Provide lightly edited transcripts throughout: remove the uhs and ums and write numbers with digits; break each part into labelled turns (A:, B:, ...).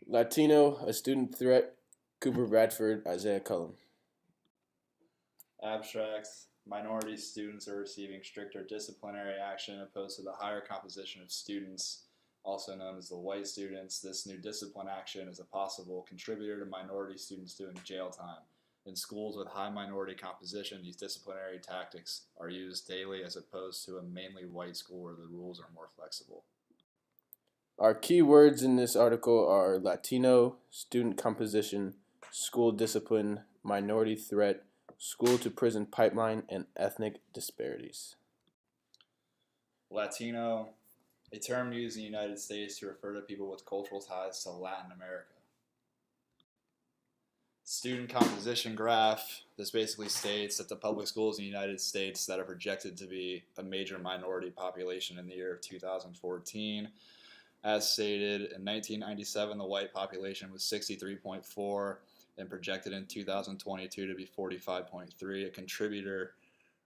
A: Latino, a student threat, CooperBradford, Isaiah Cullum.
B: Abstracts. Minority students are receiving stricter disciplinary action opposed to the higher composition of students, also known as the white students. This new discipline action is a possible contributor to minority students doing jail time. In schools with high minority composition, these disciplinary tactics are used daily as opposed to a mainly white school where the rules are more flexible.
A: Our key words in this article are Latino, student composition, school discipline, minority threat, school to prison pipeline, and ethnic disparities.
B: Latino, a term used in the United States to refer to people with cultural ties to Latin America. Student composition graph. This basically states that the public schools in the United States that are projected to be a major minority population in the year of 2014. As stated, in 1997, the white population was 63.4 and projected in 2022 to be 45.3, a contributor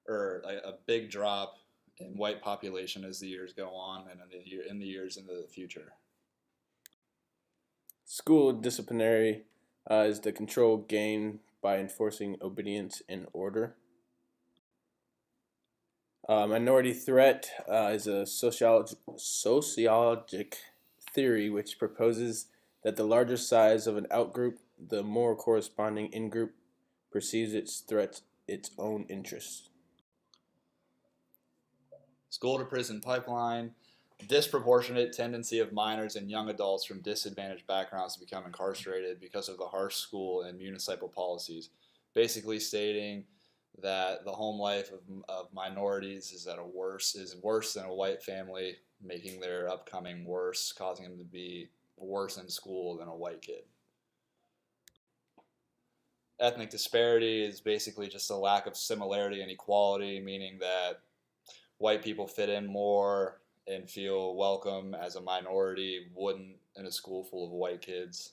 B: or a big drop in white population as the years go on and in the years into the future.
A: School disciplinary is the control gained by enforcing obedience and order. Minority threat is a sociologic theory which proposes that the larger size of an outgroup, the more corresponding in-group perceives its threats its own interests.
B: School to prison pipeline. Disproportionate tendency of minors and young adults from disadvantaged backgrounds to become incarcerated because of the harsh school and municipal policies, basically stating that the home life of minorities is worse than a white family, making their upcoming worse, causing them to be worse in school than a white kid. Ethnic disparity is basically just a lack of similarity and equality, meaning that white people fit in more and feel welcome as a minority wouldn't in a school full of white kids.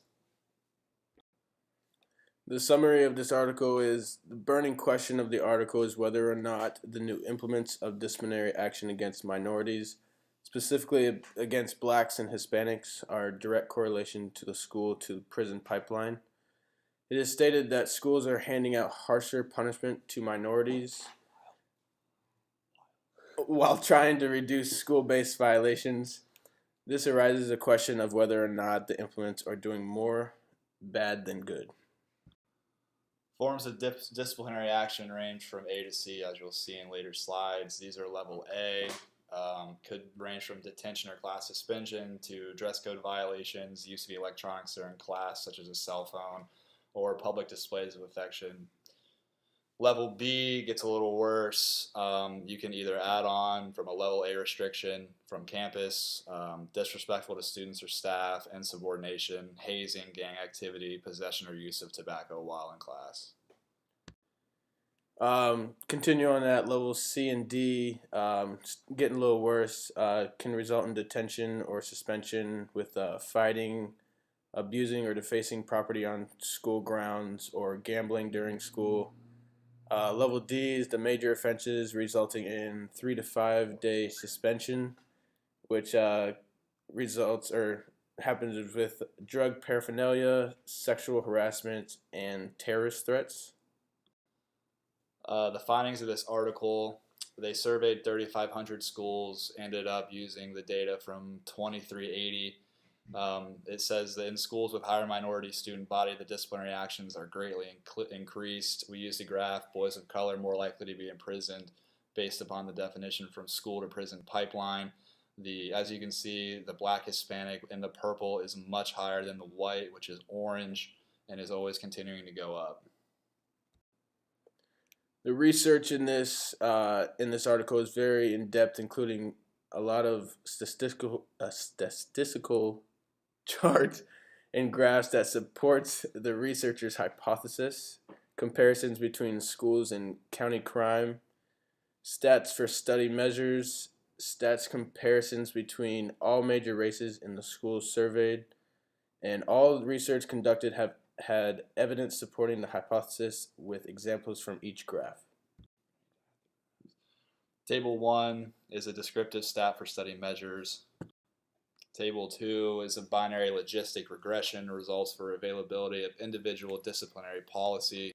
A: The summary of this article is the burning question of the article is whether or not the new implements of disciplinary action against minorities, specifically against blacks and Hispanics, are direct correlation to the school to prison pipeline. It is stated that schools are handing out harsher punishment to minorities while trying to reduce school-based violations. This arises a question of whether or not the implements are doing more bad than good.
B: Forms of disciplinary action range from A to C, as you'll see in later slides. These are level A, could range from detention or class suspension to dress code violations, use of electronics during class, such as a cell phone, or public displays of affection. Level B gets a little worse. You can either add on from a level A restriction from campus, disrespectful to students or staff, insubordination, hazing, gang activity, possession or use of tobacco while in class.
A: Continue on at level C and D, getting a little worse, can result in detention or suspension with fighting, abusing or defacing property on school grounds, or gambling during school. Level D is the major offenses resulting in 3 to 5 day suspension, which results or happens with drug paraphernalia, sexual harassment, and terrorist threats.
B: The findings of this article, they surveyed 3,500 schools, ended up using the data from 2380. It says that in schools with higher minority student body, the disciplinary actions are greatly increased. We used a graph, boys of color more likely to be imprisoned based upon the definition from school to prison pipeline. As you can see, the black Hispanic in the purple is much higher than the white, which is orange, and is always continuing to go up.
A: The research in this article is very in-depth, including a lot of statistical charts and graphs that supports the researchers' hypothesis, comparisons between schools and county crime, stats for study measures, stats comparisons between all major races in the schools surveyed, and all research conducted have had evidence supporting the hypothesis with examples from each graph.
B: Table 1 is a descriptive stat for study measures. Table 2 is a binary logistic regression, results for availability of individual disciplinary policy.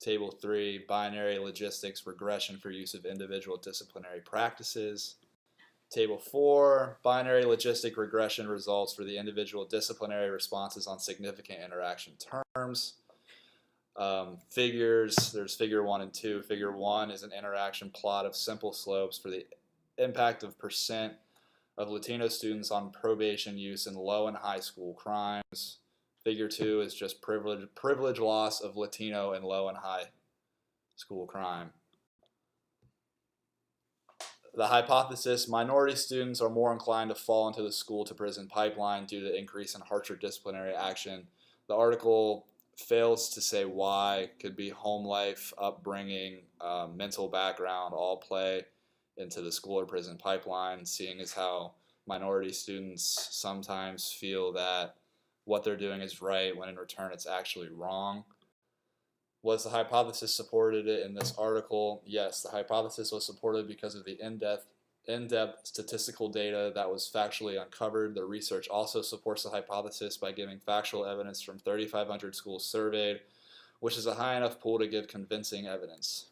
B: Table 3, binary logistics regression for use of individual disciplinary practices. Table 4, binary logistic regression results for the individual disciplinary responses on significant interaction terms. Figures, there's figure 1 and 2. Figure 1 is an interaction plot of simple slopes for the impact of percent of Latino students on probation use in low and high school crimes. Figure 2 is just privilege loss of Latino in low and high school crime. The hypothesis: minority students are more inclined to fall into the school to prison pipeline due to increase in harsher disciplinary action. The article fails to say why. Could be home life, upbringing, mental background, all play into the school or prison pipeline, seeing as how minority students sometimes feel that what they're doing is right when in return it's actually wrong. Was the hypothesis supported in this article? Yes, the hypothesis was supported because of the in-depth statistical data that was factually uncovered. The research also supports the hypothesis by giving factual evidence from 3,500 schools surveyed, which is a high enough pool to give convincing evidence.